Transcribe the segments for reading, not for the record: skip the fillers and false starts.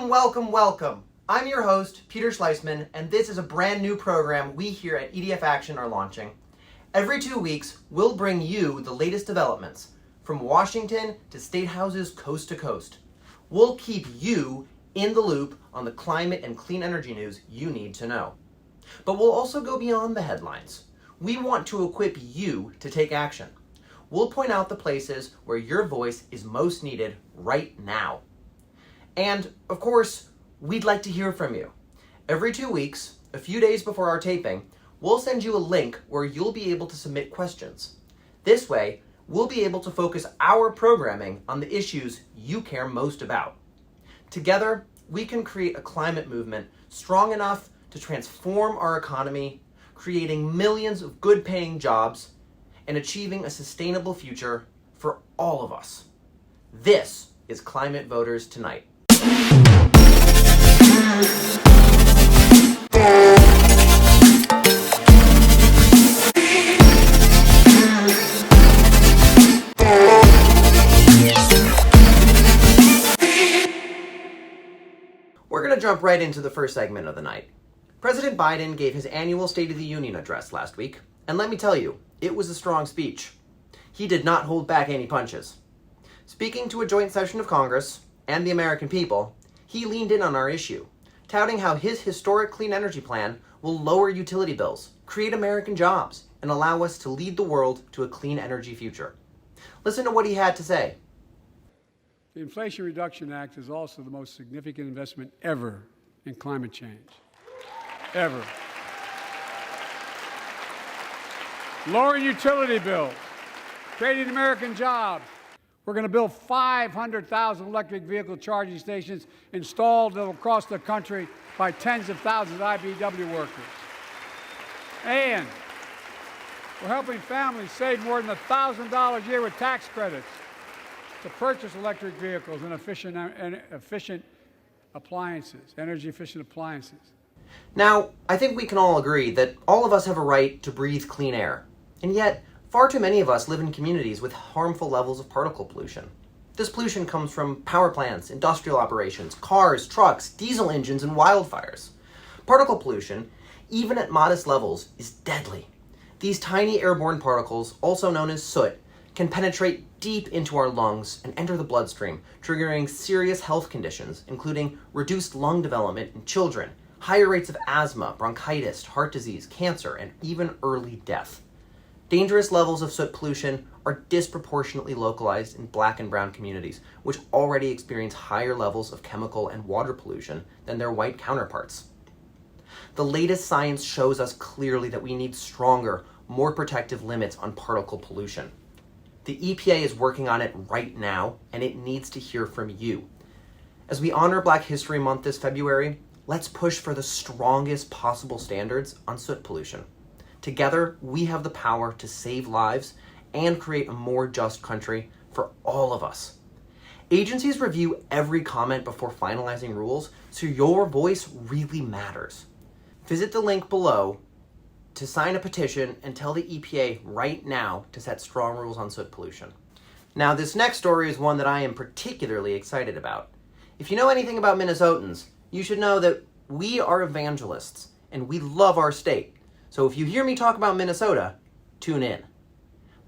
Welcome. I'm your host, Peter Schleisman, and this is a brand new program we here at EDF Action are launching. Every 2 weeks, we'll bring you the latest developments, from Washington to state houses coast to coast. We'll keep you in the loop on the climate and clean energy news you need to know. But we'll also go beyond the headlines. We want to equip you to take action. We'll point out the places where your voice is most needed right now. And, of course, we'd like to hear from you. Every 2 weeks, a few days before our taping, we'll send you a link where you'll be able to submit questions. This way, we'll be able to focus our programming on the issues you care most about. Together, we can create a climate movement strong enough to transform our economy, creating millions of good-paying jobs, and achieving a sustainable future for all of us. This is Climate Voters Tonight. We're going to jump right into the first segment of the night. President Biden gave his annual State of the Union address last week, and let me tell you, it was a strong speech. He did not hold back any punches. Speaking to a joint session of Congress and the American people, he leaned in on our issue, touting how his historic clean energy plan will lower utility bills, create American jobs, and allow us to lead the world to a clean energy future. Listen to what he had to say. The Inflation Reduction Act is also the most significant investment ever in climate change. Ever. Lowering utility bills, creating American jobs. We're going to build 500,000 electric vehicle charging stations installed across the country by tens of thousands of IBEW workers. And we're helping families save more than $1,000 a year with tax credits to purchase electric vehicles and efficient appliances, energy-efficient appliances. Now, I think we can all agree that all of us have a right to breathe clean air, and yet far too many of us live in communities with harmful levels of particle pollution. This pollution comes from power plants, industrial operations, cars, trucks, diesel engines, and wildfires. Particle pollution, even at modest levels, is deadly. These tiny airborne particles, also known as soot, can penetrate deep into our lungs and enter the bloodstream, triggering serious health conditions, including reduced lung development in children, higher rates of asthma, bronchitis, heart disease, cancer, and even early death. Dangerous levels of soot pollution are disproportionately localized in Black and brown communities, which already experience higher levels of chemical and water pollution than their white counterparts. The latest science shows us clearly that we need stronger, more protective limits on particle pollution. The EPA is working on it right now, and it needs to hear from you. As we honor Black History Month this February, let's push for the strongest possible standards on soot pollution. Together, we have the power to save lives and create a more just country for all of us. Agencies review every comment before finalizing rules, so your voice really matters. Visit the link below to sign a petition and tell the EPA right now to set strong rules on soot pollution. Now, this next story is one that I am particularly excited about. If you know anything about Minnesotans, you should know that we are evangelists and we love our state. So if you hear me talk about Minnesota, tune in.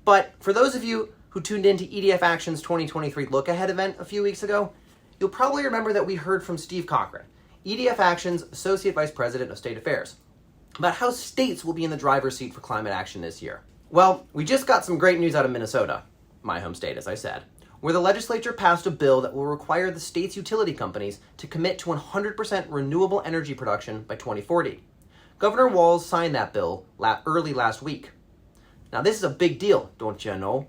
But for those of you who tuned into EDF Action's 2023 Look Ahead event a few weeks ago, you'll probably remember that we heard from Steve Cochran, EDF Action's Associate Vice President of State Affairs, about how states will be in the driver's seat for climate action this year. Well, we just got some great news out of Minnesota, my home state, as I said, where the legislature passed a bill that will require the state's utility companies to commit to 100% renewable energy production by 2040. Governor Walz signed that bill early last week. Now, this is a big deal, don't you know?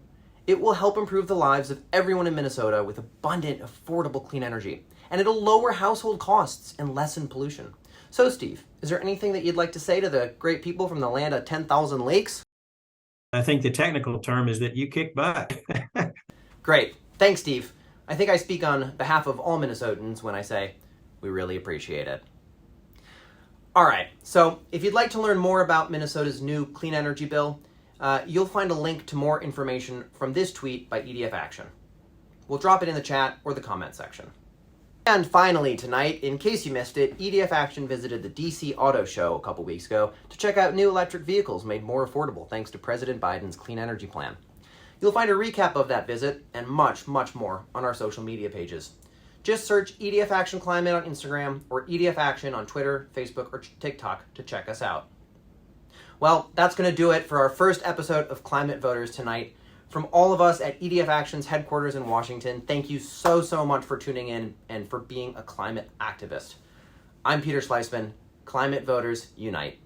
It will help improve the lives of everyone in Minnesota with abundant, affordable clean energy, and it'll lower household costs and lessen pollution. So, Steve, is there anything that you'd like to say to the great people from the land of 10,000 lakes? I think the technical term is that you kick butt. Great. Thanks, Steve. I think I speak on behalf of all Minnesotans when I say we really appreciate it. All right, so if you'd like to learn more about Minnesota's new clean energy bill, you'll find a link to more information from this tweet by EDF Action. We'll drop it in the chat or the comment section. And finally tonight, in case you missed it, EDF Action visited the DC Auto Show a couple weeks ago to check out new electric vehicles made more affordable thanks to President Biden's clean energy plan. You'll find a recap of that visit and much, much more on our social media pages. Just search EDF Action Climate on Instagram or EDF Action on Twitter, Facebook, or TikTok to check us out. Well, that's going to do it for our first episode of Climate Voters tonight. From all of us at EDF Action's headquarters in Washington, thank you so much for tuning in and for being a climate activist. I'm Peter Schleisman. Climate Voters Unite.